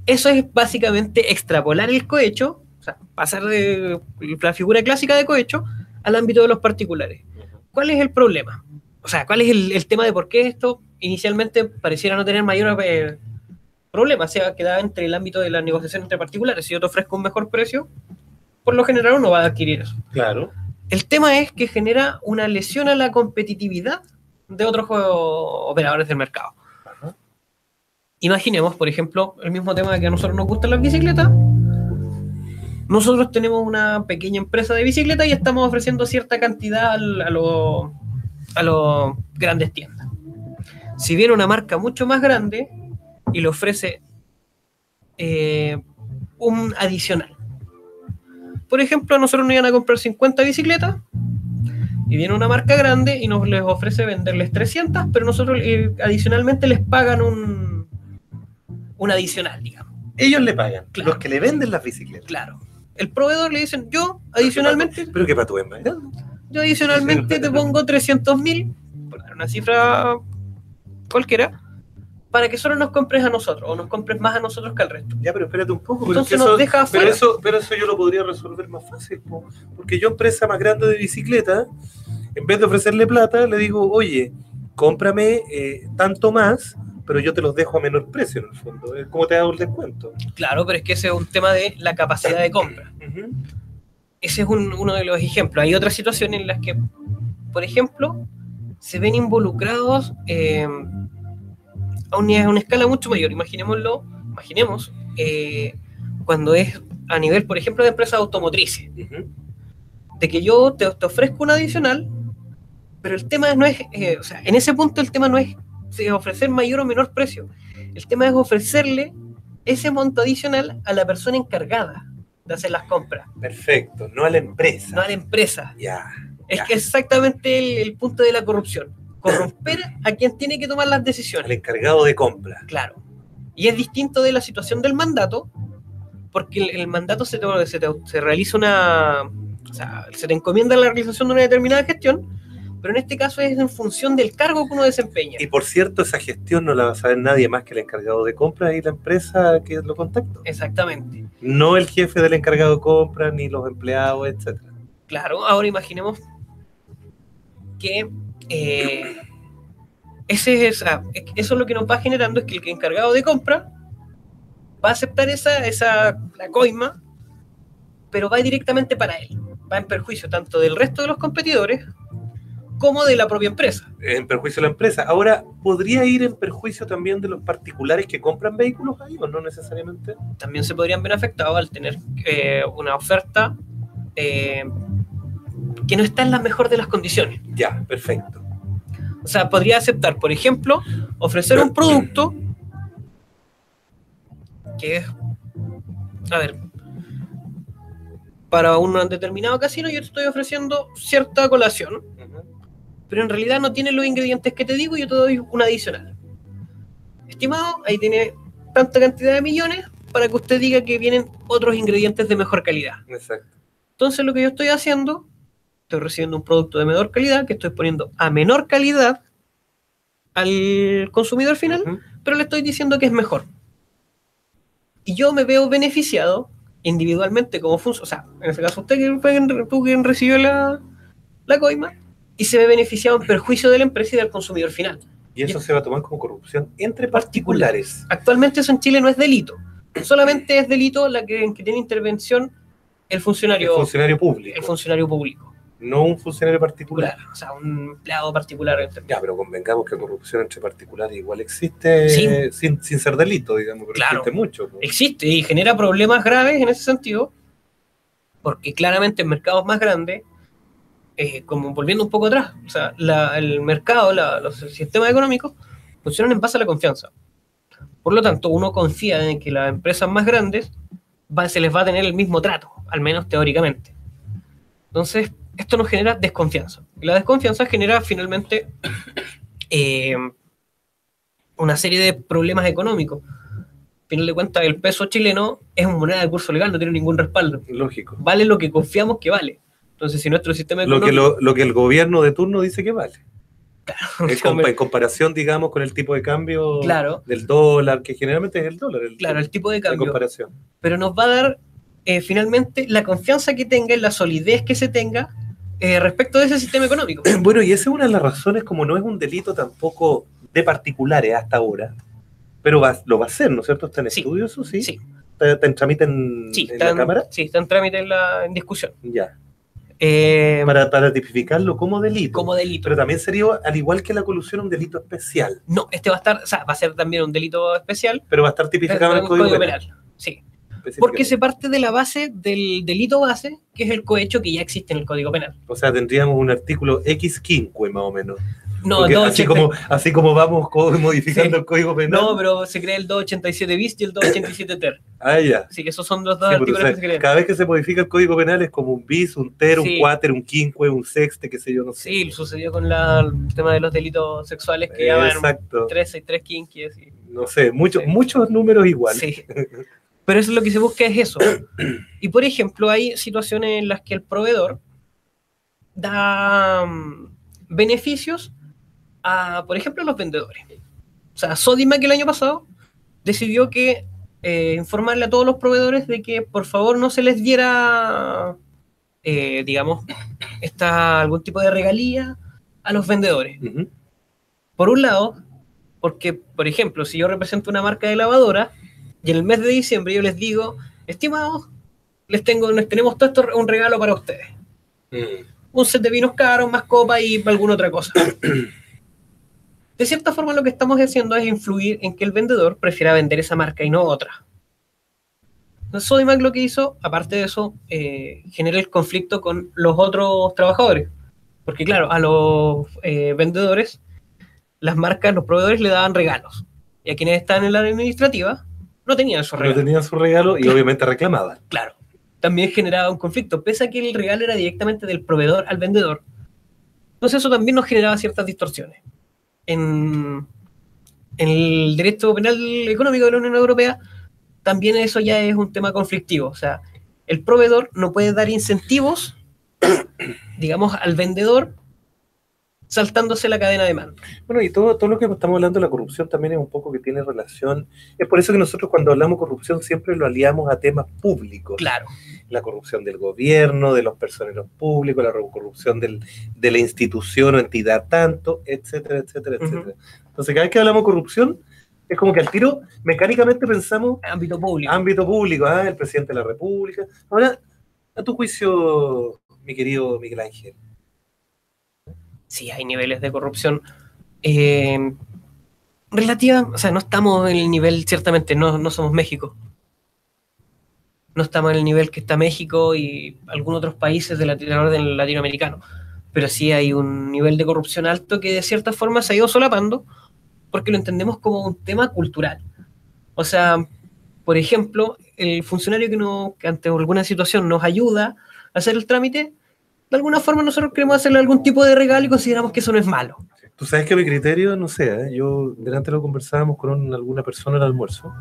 Eso es básicamente extrapolar el cohecho, o sea, pasar de la figura clásica de cohecho al ámbito de los particulares. ¿Cuál es el problema? O sea, ¿cuál es el tema de por qué esto inicialmente pareciera no tener mayor problema? O sea, queda entre el ámbito de la negociación entre particulares. Si yo te ofrezco un mejor precio, por lo general uno va a adquirir eso. Claro. El tema es que genera una lesión a la competitividad de otros operadores del mercado. Ajá. Imaginemos, por ejemplo, el mismo tema de que a nosotros nos gustan las bicicletas. Nosotros tenemos una pequeña empresa de bicicletas y estamos ofreciendo cierta cantidad a los grandes tiendas. Si viene una marca mucho más grande y le ofrece un adicional. Por ejemplo, a nosotros nos iban a comprar 50 bicicletas y viene una marca grande y nos les ofrece venderles 300, pero nosotros adicionalmente les pagan un adicional, digamos. Ellos le pagan, Claro. los que le venden las bicicletas. Claro. El proveedor le dicen, yo adicionalmente Pero que para tu más grande. Yo adicionalmente te pongo 300.000, por dar una cifra cualquiera, para que solo nos compres a nosotros, o nos compres más a nosotros que al resto. Ya, pero espérate un poco. Entonces nos deja afuera. Pero eso yo lo podría resolver más fácil. Porque yo, empresa más grande de bicicleta, en vez de ofrecerle plata, le digo, oye, cómprame tanto más, pero yo te los dejo a menor precio en el fondo. Es como te hago el descuento. Claro, pero es que ese es un tema de la capacidad de compra. Ese es uno de los ejemplos. Hay otras situaciones en las que, por ejemplo, se ven involucrados a una escala mucho mayor. Imaginemos cuando es a nivel, por ejemplo, de empresas automotrices. De que yo te ofrezco un adicional, pero el tema no es, o sea, en ese punto el tema no es ofrecer mayor o menor precio. El tema es ofrecerle ese monto adicional a la persona encargada de hacer las compras. Perfecto, no a la empresa. No a la empresa. Ya. Es que es exactamente el punto de la corrupción. Corromper a quien tiene que tomar las Al decisiones. encargado de compra. Claro. Y es distinto de la situación del mandato, porque el mandato se realiza o sea, se te encomienda la realización de una determinada gestión, pero en este caso es en función del cargo que uno desempeña. Y por cierto, esa gestión no la va a saber nadie más que el encargado de compra y la empresa que lo contactó. Exactamente. No el jefe del encargado de compra, ni los empleados, etcétera. Claro, ahora imaginemos que eso es lo que nos va generando, es que el encargado de compra va a aceptar la coima, pero va directamente para él. Va en perjuicio tanto del resto de los competidores como de la propia empresa. En perjuicio de la empresa. Ahora, ¿podría ir en perjuicio también de los particulares que compran vehículos ahí o no necesariamente? También se podrían ver afectados al tener una oferta que no está en la mejor de las condiciones. Ya, perfecto. O sea, podría aceptar, por ejemplo, ofrecer un producto que es, a ver, para un determinado casino yo te estoy ofreciendo cierta colación, pero en realidad no tiene los ingredientes que te digo y yo te doy un adicional. Estimado, ahí tiene tanta cantidad de millones para que usted diga que vienen otros ingredientes de mejor calidad. Exacto. Entonces lo que yo estoy haciendo, estoy recibiendo un producto de menor calidad que estoy poniendo a menor calidad al consumidor final, pero le estoy diciendo que es mejor. Y yo me veo beneficiado individualmente como o sea, en este caso usted que fue quien recibió la coima, y se ve beneficiado en perjuicio de la empresa y del consumidor final. Y eso se va a tomar como corrupción entre particulares. Actualmente eso en Chile no es delito. Solamente es delito en que tiene intervención el funcionario público. El funcionario público. No un funcionario particular. Claro, o sea, un empleado particular. Ya, pero convengamos que corrupción entre particulares igual existe sin ser delito, digamos, pero claro, existe mucho. Existe y genera problemas graves en ese sentido, porque claramente en mercados más grandes, como volviendo un poco atrás, o sea, el mercado, los sistemas económicos funcionan en base a la confianza. Por lo tanto, uno confía en que las empresas más grandes se les va a tener el mismo trato, al menos teóricamente. Entonces, esto nos genera desconfianza. Y la desconfianza genera finalmente una serie de problemas económicos. final de cuentas, el peso chileno es una moneda de curso legal, no tiene ningún respaldo. Lógico. Vale lo que confiamos que vale. Entonces, si nuestro sistema económico... Lo que el gobierno de turno dice que vale. Claro, en comparación, digamos, con el tipo de cambio claro, del dólar, que generalmente es el dólar. El tipo de cambio. Comparación. Pero nos va a dar, finalmente, la confianza que tenga y la solidez que se tenga respecto de ese sistema económico. Bueno, y esa es una de las razones, como no es un delito tampoco de particulares hasta ahora, pero lo va a ser, ¿no es cierto? ¿Está en estudio eso? Sí. ¿Está en trámite en la Cámara? Sí, está en trámite en discusión. Ya. Para tipificarlo como delito. Como delito. Pero también sería, al igual que la colusión, un delito especial. No, va a estar, va a ser también un delito especial. Pero va a estar tipificado en el Código Penal. Sí. Porque se parte de la base del delito base, que es el cohecho que ya existe en el Código Penal. O sea, tendríamos un artículo X-quinque, más o menos. No, así como vamos modificando el Código Penal. No, pero se crea el 287 bis y el 287 ter. Ya. Sí, esos son los dos artículos que se crean. Cada vez que se modifica el Código Penal es como un bis, un ter, un cuáter, un quinque, un sexte, qué sé yo, no sé. Sí, sucedió con el tema de los delitos sexuales que llaman 363 quinques. No sé, muchos números igual. Sí. Pero eso es lo que se busca, es eso. Y por ejemplo, hay situaciones en las que el proveedor da beneficios a, por ejemplo, a los vendedores. O sea, Sodimac el año pasado decidió que informarle a todos los proveedores de que por favor no se les diera, digamos, algún tipo de regalía a los vendedores. Uh-huh. Por un lado, porque, por ejemplo, si yo represento una marca de lavadora y en el mes de diciembre yo les digo, estimados, les tenemos todo esto, un regalo para ustedes. Un set de vinos caros, más copa y alguna otra cosa. De cierta forma lo que estamos haciendo es influir en que el vendedor prefiera vender esa marca y no otra. Entonces Sodimac lo que hizo, aparte de eso, genera el conflicto con los otros trabajadores. Porque claro, a los vendedores, las marcas, los proveedores le daban regalos. Y a quienes estaban en la área administrativa, no tenían su regalo. No tenían su regalo y obviamente reclamaban. Claro. También generaba un conflicto, pese a que el regalo era directamente del proveedor al vendedor. Entonces eso también nos generaba ciertas distorsiones. En el derecho penal económico de la Unión Europea, también eso ya es un tema conflictivo. O sea, el proveedor no puede dar incentivos, digamos, al vendedor saltándose la cadena de mando. Bueno, y todo lo que estamos hablando de la corrupción también es un poco que tiene relación. Es por eso que nosotros cuando hablamos de corrupción siempre lo aliamos a temas públicos. Claro. La corrupción del gobierno, de los personeros públicos, la corrupción de la institución o entidad tanto, etcétera, etcétera, Uh-huh. etcétera. Entonces, cada vez que hablamos de corrupción, es como que al tiro mecánicamente pensamos ámbito público. Ámbito público, el presidente de la República. Ahora, a tu juicio, mi querido Miguel Ángel. Sí, hay niveles de corrupción relativa, o sea, no estamos en el nivel, ciertamente, no somos México. No estamos en el nivel que está México y algunos otros países del orden latinoamericano. Pero sí hay un nivel de corrupción alto que de cierta forma se ha ido solapando porque lo entendemos como un tema cultural. O sea, por ejemplo, el funcionario que ante alguna situación nos ayuda a hacer el trámite, de alguna forma nosotros queremos hacerle algún tipo de regalo y consideramos que eso no es malo. Tú sabes que mi criterio, no sé, yo delante lo conversábamos con alguna persona al almuerzo.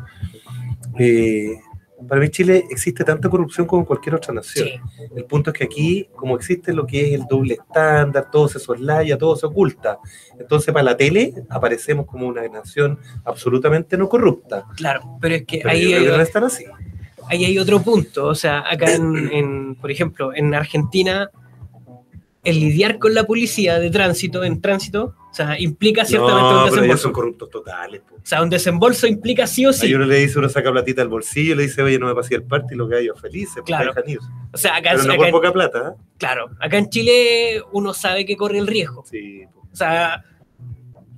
Para mí Chile existe tanta corrupción como en cualquier otra nación. Sí. El punto es que aquí, como existe lo que es el doble estándar, todo se soslaya, todo se oculta. Entonces para la tele aparecemos como una nación absolutamente no corrupta. Claro, pero es que Pero ahí no están así. Ahí hay otro punto. O sea, acá por ejemplo, en Argentina, el lidiar con la policía de tránsito, o sea, implica ciertamente un desembolso. Pero ellos son corruptos totales. Po. O sea, un desembolso implica sí o sí. Ahí uno saca platita del bolsillo y le dice, oye, no me pasé el parte, y los gallos felices, claro. Dejan ir. O sea, acá, pero no por poca plata. Claro, acá en Chile uno sabe que corre el riesgo. Sí. Po. O sea,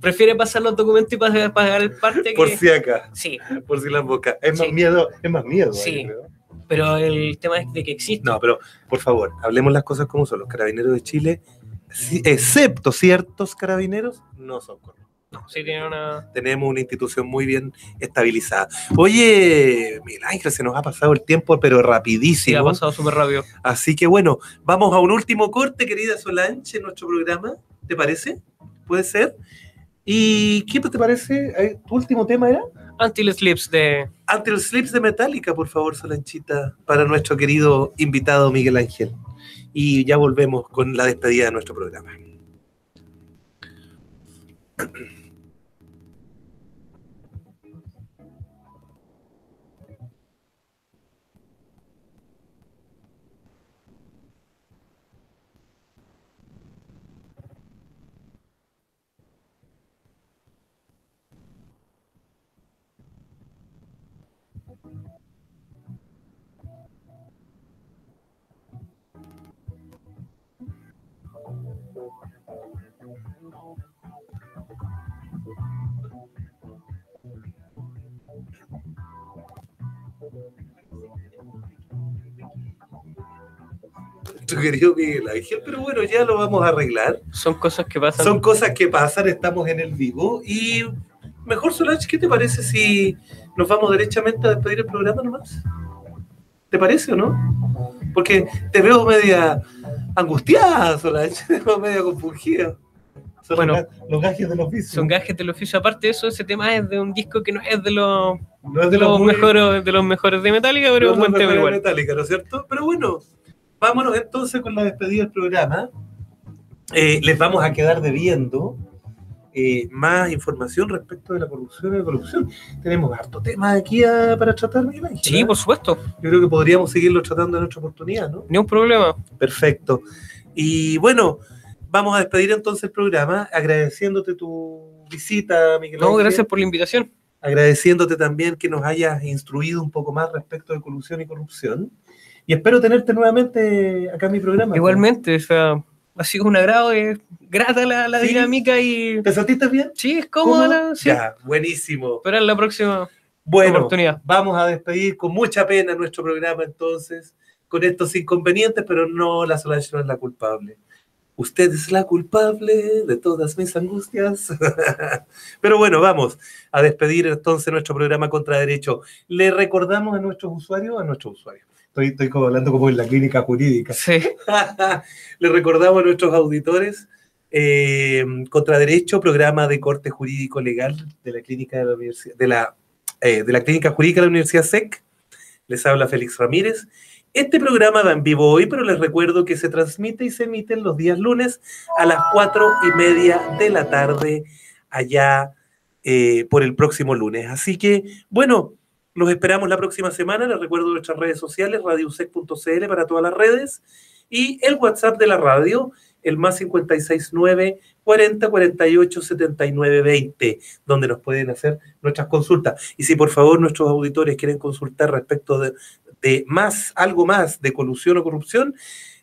prefiere pasar los documentos y pagar el parte que... Por si acá. Sí. Por si las bocas. Es más miedo. Sí. Ahí, creo. Pero el tema es de que existe. No, pero por favor, hablemos las cosas como son. Los carabineros de Chile, excepto ciertos carabineros, no son corruptos. No, sí Tenemos una institución muy bien estabilizada. Oye, Miguel Ángel, se nos ha pasado el tiempo, pero rapidísimo. Sí, ha pasado súper rápido. Así que bueno, vamos a un último corte, querida Solange, en nuestro programa. ¿Te parece? ¿Puede ser? ¿Y qué te parece? ¿Tu último tema era? Until It Sleeps de... Until It Sleeps de Metallica, por favor, Solanchita, para nuestro querido invitado Miguel Ángel. Y ya volvemos con la despedida de nuestro programa. Tu querido Miguel Ángel, pero bueno, ya lo vamos a arreglar. Son cosas que pasan. Son cosas que pasan, estamos en el vivo. Y mejor, Solange, ¿qué te parece si nos vamos derechamente a despedir el programa nomás? ¿Te parece o no? Porque te veo media angustiada, Solange, te veo media compungida. Son bueno, los gajes del oficio. Son gajes del oficio. Aparte de eso, ese tema es de un disco que no es de los, no es de los mejores de Metallica, pero es un buen tema igual. Metallica, ¿no es cierto? Pero bueno, vámonos entonces con la despedida del programa. Les vamos a quedar debiendo más información respecto de la corrupción y la corrupción. Tenemos harto tema aquí para tratar, Miguel Ángel. Sí, por supuesto. Yo creo que podríamos seguirlo tratando en otra oportunidad, ¿no? Ni un problema. Perfecto. Y bueno, vamos a despedir entonces el programa agradeciéndote tu visita, Miguel Ángel. No, gracias por la invitación. Agradeciéndote también que nos hayas instruido un poco más respecto de colusión y corrupción. Y espero tenerte nuevamente acá en mi programa. Igualmente, o sea, ha sido un agrado, es grata la ¿Sí? Dinámica y... ¿Te sentiste bien? Sí, es cómoda. Sí. Ya, buenísimo. Pero en la próxima oportunidad. Vamos a despedir con mucha pena nuestro programa entonces, con estos inconvenientes, pero no, la Solange no es la culpable. Usted es la culpable de todas mis angustias. Pero bueno, vamos a despedir entonces nuestro programa Contra Derecho. Le recordamos a nuestros usuarios. Estoy como hablando como en la clínica jurídica. Sí. Le recordamos a nuestros auditores Contra Derecho, programa de corte jurídico legal de la clínica de la universidad, de la clínica jurídica de la Universidad SEC. Les habla Félix Ramírez. Este programa va en vivo hoy, pero les recuerdo que se transmite y se emite los días lunes a las 4:30 de la tarde, allá por el próximo lunes. Así que, bueno, los esperamos la próxima semana. Les recuerdo nuestras redes sociales, radiosec.cl para todas las redes, y el WhatsApp de la radio, el más 569 40 48 79 20, donde nos pueden hacer nuestras consultas. Y si por favor nuestros auditores quieren consultar respecto de algo más de colusión o corrupción,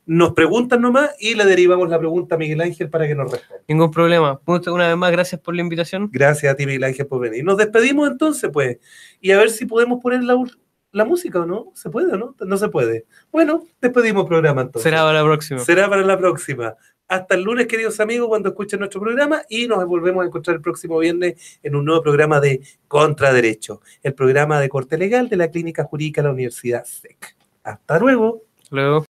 nos preguntan nomás y le derivamos la pregunta a Miguel Ángel para que nos responda. Ningún problema. Una vez más, gracias por la invitación. Gracias a ti, Miguel Ángel, por venir. Nos despedimos entonces, pues, y a ver si podemos poner la música o no. ¿Se puede o no? No se puede. Bueno, despedimos el programa entonces. Será para la próxima. Será para la próxima. Hasta el lunes, queridos amigos, cuando escuchen nuestro programa, y nos volvemos a encontrar el próximo viernes en un nuevo programa de Contra Derecho, el programa de corte legal de la Clínica Jurídica de la Universidad SEC. Hasta luego. Luego.